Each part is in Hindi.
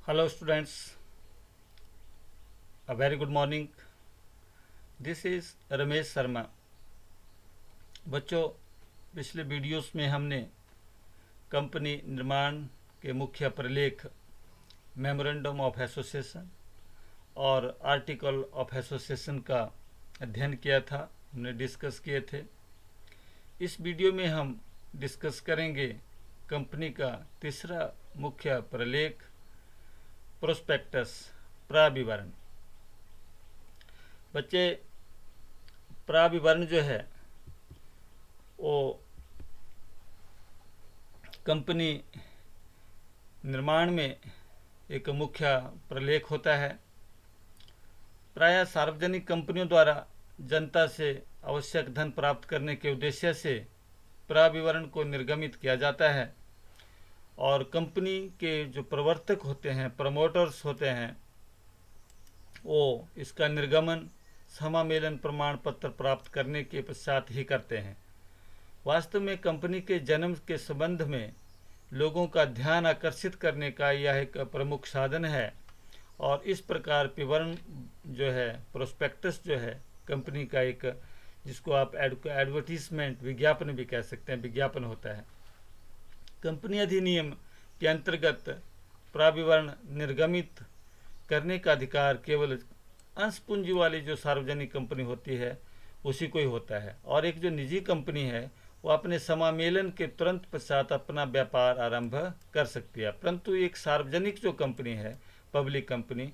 Hello students, a very good morning. This is Ramesh Sharma. बच्चों, पिछले वीडियोस में हमने कंपनी निर्माण के मुख्य प्रलेख मेमोरेंडम ऑफ एसोसिएशन और आर्टिकल ऑफ एसोसिएशन का अध्ययन किया था, हमने डिस्कस किए थे। इस वीडियो में हम डिस्कस करेंगे कंपनी का तीसरा मुख्य प्रलेख प्रोस्पेक्टस, प्राविवरण। बच्चे, प्राविवरण जो है वो कंपनी निर्माण में एक मुख्य प्रलेख होता है। प्रायः सार्वजनिक कंपनियों द्वारा जनता से आवश्यक धन प्राप्त करने के उद्देश्य से प्राविवरण को निर्गमित किया जाता है और कंपनी के जो प्रवर्तक होते हैं, प्रमोटर्स होते हैं, वो इसका निर्गमन समामेलन प्रमाण पत्र प्राप्त करने के पश्चात ही करते हैं। वास्तव में कंपनी के जन्म के संबंध में लोगों का ध्यान आकर्षित करने का यह एक प्रमुख साधन है और इस प्रकार विवरण जो है, प्रोस्पेक्टस जो है, कंपनी का एक, जिसको आप एडवर्टीजमेंट, विज्ञापन भी कह सकते हैं, विज्ञापन होता है। कंपनी अधिनियम के अंतर्गत प्राविवरण निर्गमित करने का अधिकार केवल अंश पूंजी वाली जो सार्वजनिक कंपनी होती है उसी को ही होता है, और एक जो निजी कंपनी है वो अपने समामेलन के तुरंत पश्चात अपना व्यापार आरंभ कर सकती है। परंतु एक सार्वजनिक जो कंपनी है, पब्लिक कंपनी,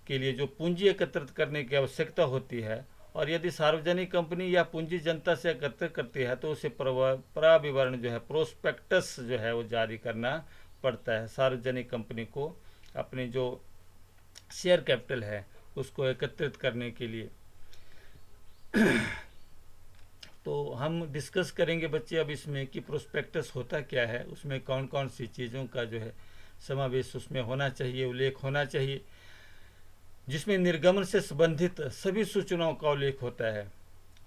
के लिए जो पूंजी एकत्रित करने की आवश्यकता होती है, और यदि सार्वजनिक कंपनी या पूंजी जनता से एकत्र करती है तो उसे प्राविवरण जो है, प्रोस्पेक्टस जो है, वो जारी करना पड़ता है। सार्वजनिक कंपनी को अपनी जो शेयर कैपिटल है उसको एकत्रित करने के लिए। तो हम डिस्कस करेंगे बच्चे अब इसमें कि प्रोस्पेक्टस होता क्या है, उसमें कौन कौन सी चीज़ों का जो है समावेश उसमें होना चाहिए, उल्लेख होना चाहिए, जिसमें निर्गमन से संबंधित सभी सूचनाओं का उल्लेख होता है।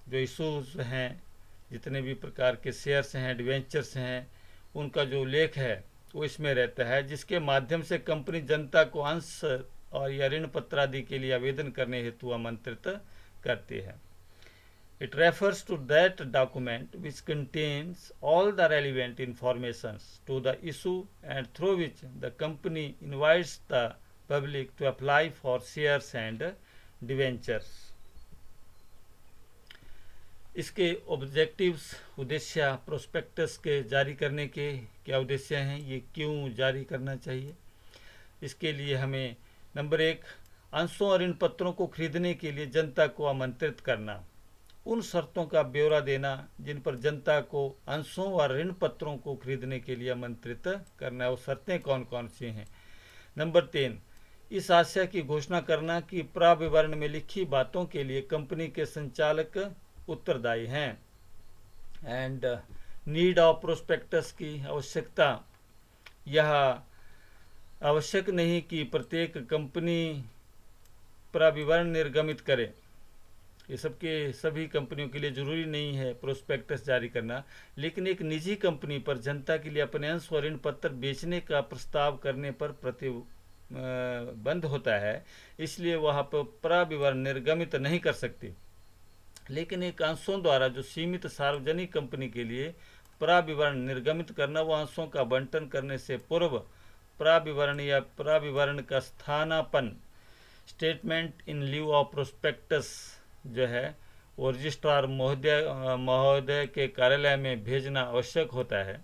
जो इशूज हैं, जितने भी प्रकार के शेयर्स हैं, डिवेंचर्स हैं, उनका जो उल्लेख है वो इसमें रहता है, जिसके माध्यम से कंपनी जनता को अंश और या ऋण पत्र आदि के लिए आवेदन करने हेतु आमंत्रित करती है। It refers to that document which contains all the relevant information to the issue and through which the company invites the public to apply for shares and debentures. इसके ऑब्जेक्टिव्स, उद्देश्य, प्रोस्पेक्टस के जारी करने के क्या उद्देश्य हैं, ये क्यों जारी करना चाहिए, इसके लिए हमें नंबर 1, अंशों और ऋण पत्रों को खरीदने के लिए जनता को आमंत्रित करना, उन शर्तों का ब्यौरा देना जिन पर जनता को अंशों और ऋण पत्रों को खरीदने के लिए आमंत्रित करना, वो शर्तें कौन कौन सी हैं। नंबर 3, इस आशय की घोषणा करना कि प्राविवरण में लिखी बातों के लिए कंपनी के संचालक उत्तरदायी हैं। एंड नीड ऑफ प्रोस्पेक्टस की आवश्यकता, यह आवश्यक नहीं कि प्रत्येक कंपनी प्राविवरण निर्गमित करे, ये सभी कंपनियों के लिए ज़रूरी नहीं है प्रोस्पेक्टस जारी करना, लेकिन एक निजी कंपनी पर जनता के लिए अपने अंश और ऋण पत्र बेचने का प्रस्ताव करने पर प्रतिबंध होता है, इसलिए वह प्राविवरण निर्गमित नहीं कर सकती। लेकिन एक अंशों द्वारा जो सीमित सार्वजनिक कंपनी के लिए प्राविवरण निर्गमित करना, वह अंशों का बंटन करने से पूर्व प्राविवरण या प्राविवरण का स्थानापन्न, statement in lieu of prospectus जो है, वो रजिस्ट्रार महोदय के कार्यालय में भेजना आवश्यक होता है।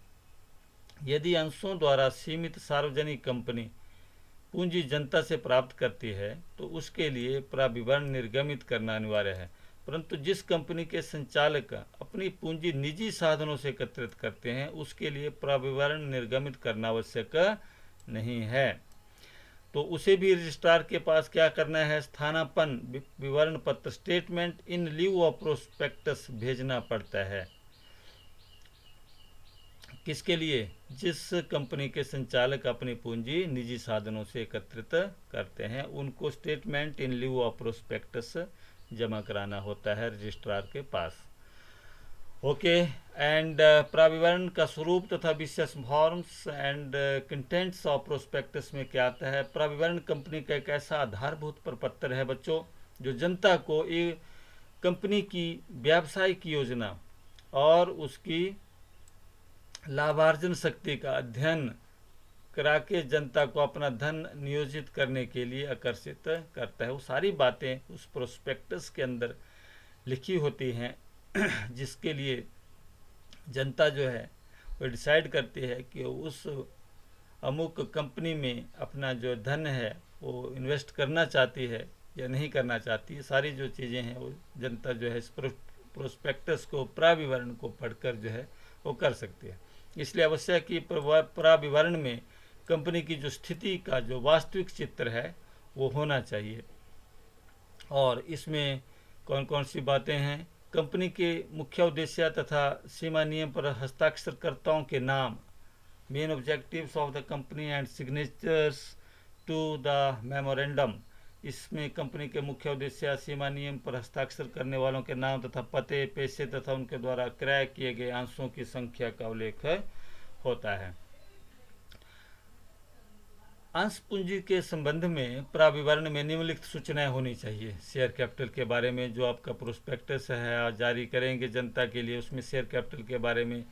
यदि अंशों द्वारा सीमित सार्वजनिक कंपनी पूंजी जनता से प्राप्त करती है तो उसके लिए प्राविवरण निर्गमित करना अनिवार्य है, परंतु जिस कंपनी के संचालक अपनी पूंजी निजी साधनों से एकत्रित करते हैं उसके लिए प्राविवरण निर्गमित करना आवश्यक नहीं है। तो उसे भी रजिस्ट्रार के पास क्या करना है, स्थानापन्न विवरण पत्र, statement in lieu of prospectus भेजना पड़ता है। किसके लिए? जिस कंपनी के संचालक अपनी पूंजी निजी साधनों से एकत्रित करते हैं उनको statement in lieu of prospectus जमा कराना होता है रजिस्ट्रार के पास। ओके। एंड प्राविवरण का स्वरूप तथा विशेष forms and contents of prospectus में क्या आता है? प्राविवरण कंपनी का एक ऐसा आधारभूत प्रपत्र है बच्चों जो जनता को एक कंपनी की व्यावसायिक योजना और उसकी लाभार्जन शक्ति का अध्ययन करा के जनता को अपना धन नियोजित करने के लिए आकर्षित करता है। वो सारी बातें उस प्रोस्पेक्टस के अंदर लिखी होती हैं जिसके लिए जनता जो है वो डिसाइड करती है कि उस अमुक कंपनी में अपना जो धन है वो इन्वेस्ट करना चाहती है या नहीं करना चाहती है। सारी जो चीज़ें हैं वो जनता जो है इस प्रोस्पेक्टस को, प्राविवरण को पढ़कर जो है वो कर सकती है। इसलिए आवश्यक कि प्राविवरण में कंपनी की जो स्थिति का जो वास्तविक चित्र है वो होना चाहिए। और इसमें कौन कौन सी बातें हैं? कंपनी के मुख्य उद्देश्य तथा सीमा नियम पर हस्ताक्षरकर्ताओं के नाम, main objectives of the company and signatures to the memorandum. इसमें कंपनी के मुख्य उद्देश्य, सीमा नियम पर हस्ताक्षर करने वालों के नाम तथा पते, पैसे तथा उनके द्वारा क्रय किए गए अंशों की संख्या का उल्लेख होता है। अंश पूंजी के संबंध में प्राविवरण में निम्नलिखित सूचनाएं होनी चाहिए। शेयर कैपिटल के बारे में जो आपका प्रोस्पेक्टस है और जारी करेंगे जनता के लिए, उसमें शेयर कैपिटल के बारे में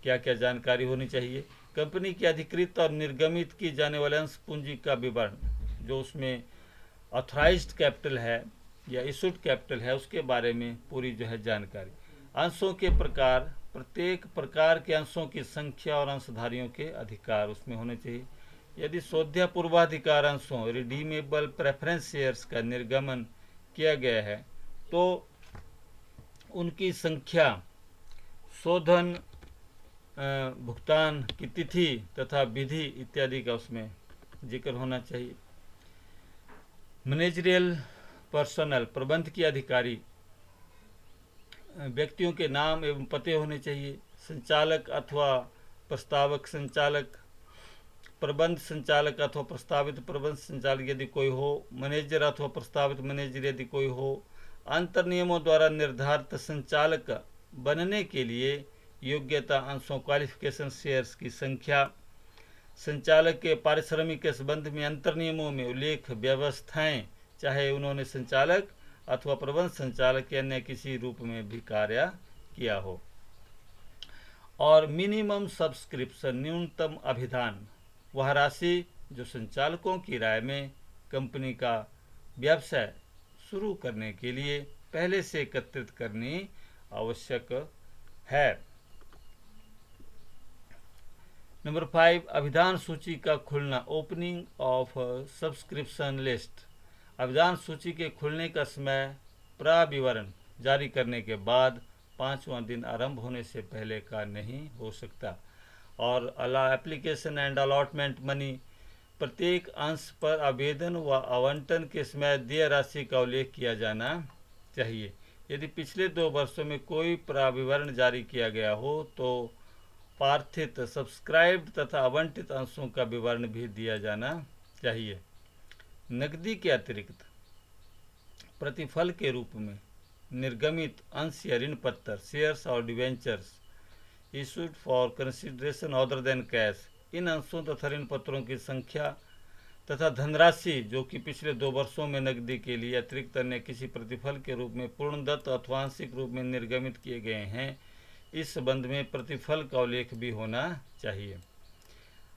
क्या क्या जानकारी होनी चाहिए। कंपनी की अधिकृत और निर्गमित की जाने वाले अंश पूंजी का विवरण, जो उसमें ऑथराइज्ड कैपिटल है या इशूड कैपिटल है, उसके बारे में पूरी जो है जानकारी। अंशों के प्रकार, प्रत्येक प्रकार के अंशों की संख्या और अंशधारियों के अधिकार उसमें होने चाहिए। यदि शोध्या पूर्वाधिकार अंशों, रिडीमेबल प्रेफरेंस शेयर्स का निर्गमन किया गया है तो उनकी संख्या, शोधन, भुगतान की तिथि तथा विधि इत्यादि का उसमें जिक्र होना चाहिए। मैनेजरियल पर्सनल, प्रबंध के अधिकारी व्यक्तियों के नाम एवं पते होने चाहिए। संचालक अथवा प्रस्तावक संचालक, प्रबंध संचालक अथवा प्रस्तावित प्रबंध संचालक यदि कोई हो, मैनेजर अथवा प्रस्तावित मैनेजर यदि कोई हो। अंतर नियमों द्वारा निर्धारित संचालक बनने के लिए योग्यता, अंशों, क्वालिफिकेशन, शेयर्स की संख्या। संचालक के पारिश्रमिक के संबंध में अंतर नियमों में उल्लेख व्यवस्थाएं, चाहे उन्होंने संचालक अथवा प्रबंध संचालक या अन्य किसी रूप में भी कार्य किया हो। और मिनिमम सब्सक्रिप्शन, न्यूनतम अभिदान, वह राशि जो संचालकों की राय में कंपनी का व्यवसाय शुरू करने के लिए पहले से एकत्रित करनी आवश्यक है। नंबर 5, अभिदान सूची का खुलना, ओपनिंग ऑफ सब्सक्रिप्शन लिस्ट। अभिदान सूची के खुलने का समय प्राविवरण जारी करने के बाद 5वां दिन आरंभ होने से पहले का नहीं हो सकता। और एप्लीकेशन एंड अलॉटमेंट मनी, प्रत्येक अंश पर आवेदन व आवंटन के समय देय राशि का उल्लेख किया जाना चाहिए। यदि पिछले 2 वर्षों में कोई प्राविवरण जारी किया गया हो तो प्रार्थित, सब्सक्राइब्ड तथा आवंटित अंशों का विवरण भी दिया जाना चाहिए। नकदी के अतिरिक्त प्रतिफल के रूप में निर्गमित अंश या ऋण पत्र, शेयर्स और debentures issued for consideration other than cash, इन अंशों तथा ऋण पत्रों की संख्या तथा धनराशि जो कि पिछले 2 वर्षों में नकदी के लिए अतिरिक्त अन्य किसी प्रतिफल के रूप में पूर्णदत्त अथवा आंशिक रूप में निर्गमित किए गए हैं, इस संबंध में प्रतिफल का उल्लेख भी होना चाहिए।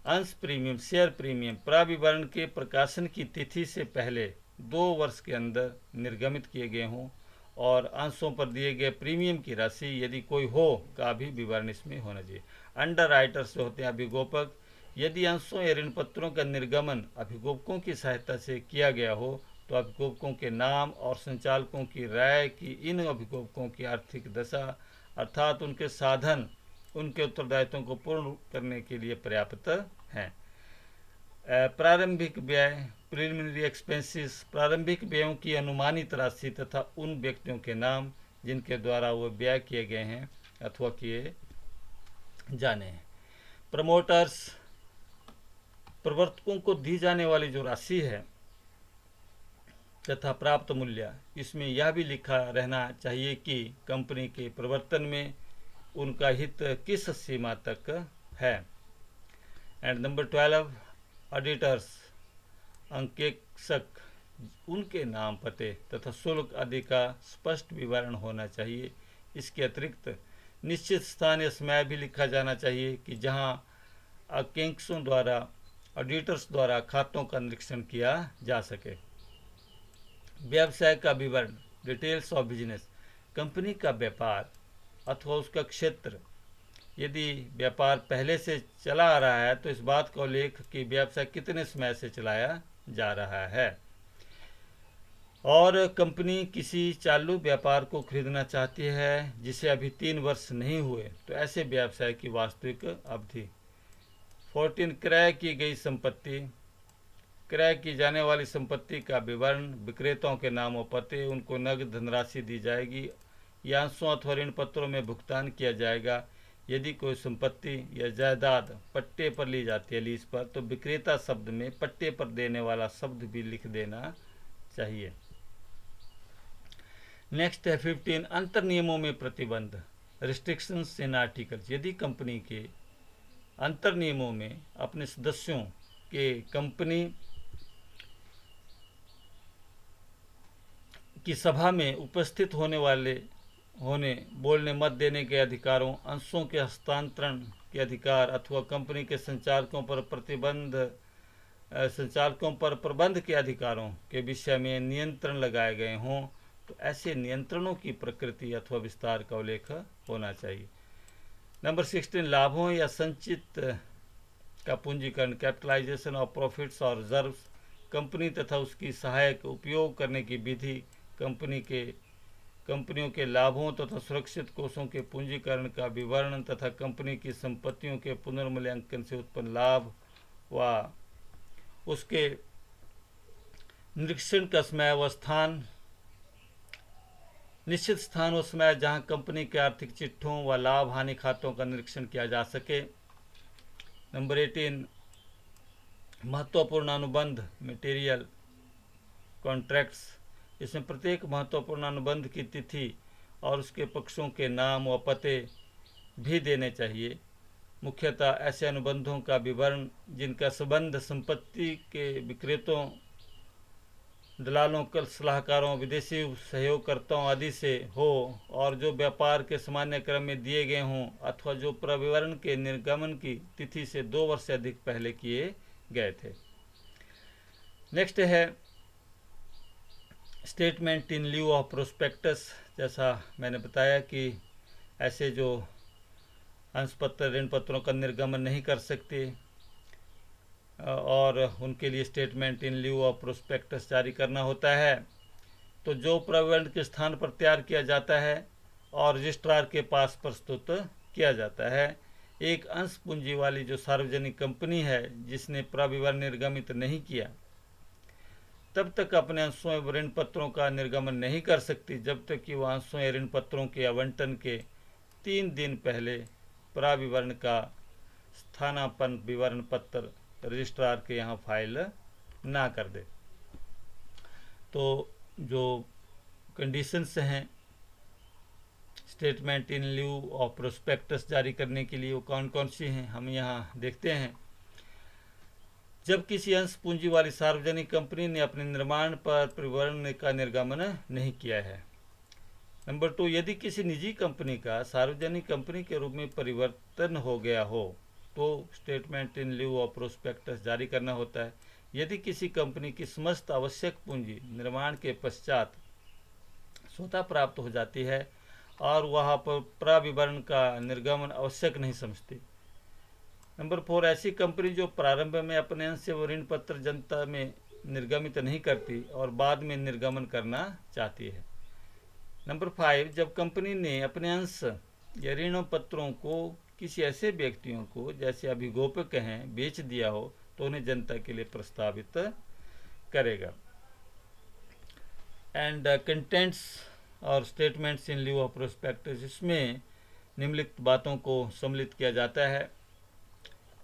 अंश प्रीमियम, शेयर प्रीमियम प्राविवरण के प्रकाशन की तिथि से पहले 2 वर्ष के अंदर निर्गमित किए गए हों और अंशों पर दिए गए प्रीमियम की राशि यदि कोई हो का भी विवरण इसमें होना चाहिए। अंडर राइटर्स जो होते हैं अभिगोपक, यदि अंशों या ऋण पत्रों का निर्गमन अभिगोपकों की सहायता से किया गया हो तो अभिगोपकों के नाम और संचालकों की राय की इन अभिगोपकों की आर्थिक दशा अर्थात उनके साधन उनके उत्तरदायित्वों को पूर्ण करने के लिए पर्याप्त हैं। प्रारंभिक व्यय, प्रिलिमिनरी एक्सपेंसेस, प्रारंभिक व्ययों की अनुमानित राशि तथा उन व्यक्तियों के नाम जिनके द्वारा वो व्यय किए गए हैं अथवा किए जाने हैं। प्रमोटर्स, प्रवर्तकों को दी जाने वाली जो राशि है तथा प्राप्त मूल्य, इसमें यह भी लिखा रहना चाहिए कि कंपनी के प्रवर्तन में उनका हित किस सीमा तक है। एंड नंबर 12, ऑडिटर्स अंकेक्षक उनके नाम, पते तथा शुल्क आदि का स्पष्ट विवरण होना चाहिए। इसके अतिरिक्त निश्चित स्थान या समय भी लिखा जाना चाहिए कि जहां अंकेक्षकों द्वारा, ऑडिटर्स द्वारा खातों का निरीक्षण किया जा सके। व्यवसाय का विवरण, डिटेल्स ऑफ बिजनेस, कंपनी का व्यापार अथवा उसका क्षेत्र। यदि व्यापार पहले से चला आ रहा है तो इस बात का उल्लेख कि व्यवसाय कितने समय से चलाया जा रहा है। और कंपनी किसी चालू व्यापार को खरीदना चाहती है जिसे अभी 3 वर्ष नहीं हुए, तो ऐसे व्यवसाय की वास्तविक अवधि। 14, क्रय की गई संपत्ति, क्रय की जाने वाली संपत्ति का विवरण, विक्रेताओं के नाम और पते, उनको नगद धनराशि दी जाएगी या अंशों अथवा ऋण पत्रों में भुगतान किया जाएगा। यदि कोई संपत्ति या जायदाद पट्टे पर ली जाती है लीज पर, तो विक्रेता शब्द में पट्टे पर देने वाला शब्द भी लिख देना चाहिए। नेक्स्ट है 15, अंतर नियमों में प्रतिबंध, रिस्ट्रिक्शंस इन आर्टिकल्स। यदि कंपनी के अंतर नियमों में अपने सदस्यों के कंपनी की सभा में उपस्थित बोलने मत देने के अधिकारों, अंशों के हस्तांतरण के अधिकार अथवा कंपनी के संचालकों पर प्रबंध के अधिकारों के विषय में नियंत्रण लगाए गए हों, तो ऐसे नियंत्रणों की प्रकृति अथवा विस्तार का उल्लेख होना चाहिए। नंबर 16, लाभों या संचित का पूंजीकरण, कैपिटलाइजेशन ऑफ प्रॉफिट्स और रिजर्व्स, कंपनी तथा उसकी सहायक उपयोग करने की विधि, कंपनियों के लाभों तथा सुरक्षित कोषों के पूंजीकरण का विवरण तथा कंपनी की संपत्तियों के पुनर्मूल्यांकन से उत्पन्न लाभ व उसके निरीक्षण का समय व स्थान, निश्चित स्थान व समय जहां कंपनी के आर्थिक चिट्ठों व लाभ हानि खातों का निरीक्षण किया जा सके। नंबर 18, महत्वपूर्ण अनुबंध, मटेरियल कॉन्ट्रैक्ट्स। इसमें प्रत्येक महत्वपूर्ण अनुबंध की तिथि और उसके पक्षों के नाम व पते भी देने चाहिए। मुख्यतः ऐसे अनुबंधों का विवरण जिनका संबंध संपत्ति के विक्रेताओं, दलालों, कल सलाहकारों, विदेशी सहयोगकर्ताओं आदि से हो और जो व्यापार के सामान्य क्रम में दिए गए हों अथवा जो प्रविवरण के निर्गमन की तिथि से 2 वर्ष से अधिक पहले किए गए थे। नेक्स्ट है statement in lieu of prospectus. जैसा मैंने बताया कि ऐसे जो अंशपत्र, ऋण पत्रों का निर्गमन नहीं कर सकते और उनके लिए statement in lieu of prospectus जारी करना होता है। तो जो प्रविवरण के स्थान पर तैयार किया जाता है और रजिस्ट्रार के पास प्रस्तुत किया जाता है। एक अंश पूंजी वाली जो सार्वजनिक कंपनी है जिसने प्रविवरण निर्गमित नहीं किया, तब तक अपने अंशों एवं ऋण पत्रों का निर्गमन नहीं कर सकती जब तक कि वह अंशों या ऋण पत्रों के आवंटन के 3 दिन पहले प्रविवरण का स्थानापन्न विवरण पत्र रजिस्ट्रार के यहाँ फाइल ना कर दे। तो जो कंडीशंस हैं statement in lieu of prospectus जारी करने के लिए, वो कौन कौन सी हैं हम यहाँ देखते हैं। जब किसी अंश पूंजी वाली सार्वजनिक कंपनी ने अपने निर्माण पर प्रविवरण का निर्गमन नहीं किया है। नंबर 2, यदि किसी निजी कंपनी का सार्वजनिक कंपनी के रूप में परिवर्तन हो गया हो तो statement in lieu of prospectus जारी करना होता है। यदि किसी कंपनी की समस्त आवश्यक पूंजी निर्माण के पश्चात स्वतः प्राप्त हो जाती है और वह प्रविवरण का निर्गमन आवश्यक नहीं समझती। नंबर 4, ऐसी कंपनी जो प्रारंभ में अपने अंश व ऋण पत्र जनता में निर्गमित नहीं करती और बाद में निर्गमन करना चाहती है। नंबर 5, जब कंपनी ने अपने अंश या ऋण पत्रों को किसी ऐसे व्यक्तियों को जैसे अभिगोपक हैं बेच दिया हो तो उन्हें जनता के लिए प्रस्तावित करेगा। एंड कंटेंट्स और statements in lieu of prospectus, इसमें निम्नलिखित बातों को सम्मिलित किया जाता है।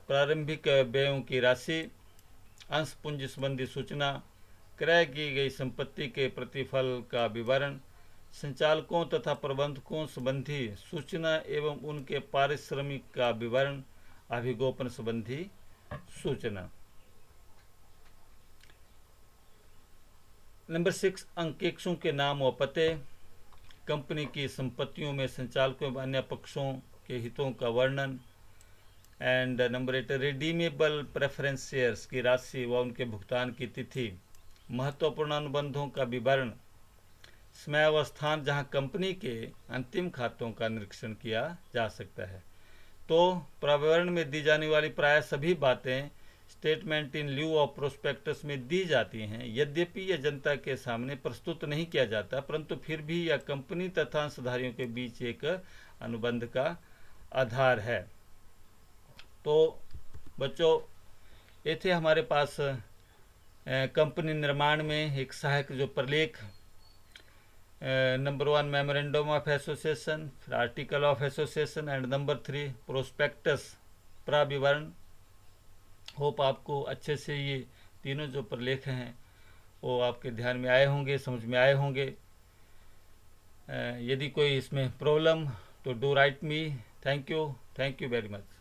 प्रारंभिक व्ययों की राशि, अंश पूंजी संबंधी सूचना, क्रय की गई संपत्ति के प्रतिफल का विवरण, संचालकों तथा प्रबंधकों संबंधी सूचना एवं उनके पारिश्रमिक का विवरण, अभिगोपन संबंधी सूचना। नंबर 6, अंकेक्षों के नाम व पते, कंपनी की संपत्तियों में संचालकों व अन्य पक्षों के हितों का वर्णन। And number 8, redeemable preference shares की राशि व उनके भुगतान की तिथि, महत्वपूर्ण अनुबंधों का विवरण, समय व स्थान जहां कंपनी के अंतिम खातों का निरीक्षण किया जा सकता है। तो प्राविवरण में दी जाने वाली प्राय सभी बातें statement in lieu of prospectus में दी जाती हैं। यद्यपि यह जनता के सामने प्रस्तुत नहीं किया जाता, परंतु फिर भी यह कंपनी तथा अंशधारियों के बीच एक अनुबंध का आधार है। तो बच्चों, ये थे हमारे पास कंपनी निर्माण में एक सहायक जो प्रलेख, नंबर 1 मेमोरेंडम ऑफ एसोसिएशन, फिर article of association, and number 3 prospectus प्राविवरण। होप आपको अच्छे से ये तीनों जो प्रलेख हैं वो आपके ध्यान में आए होंगे, समझ में आए होंगे। यदि कोई इसमें प्रॉब्लम तो do right me. Thank you very much.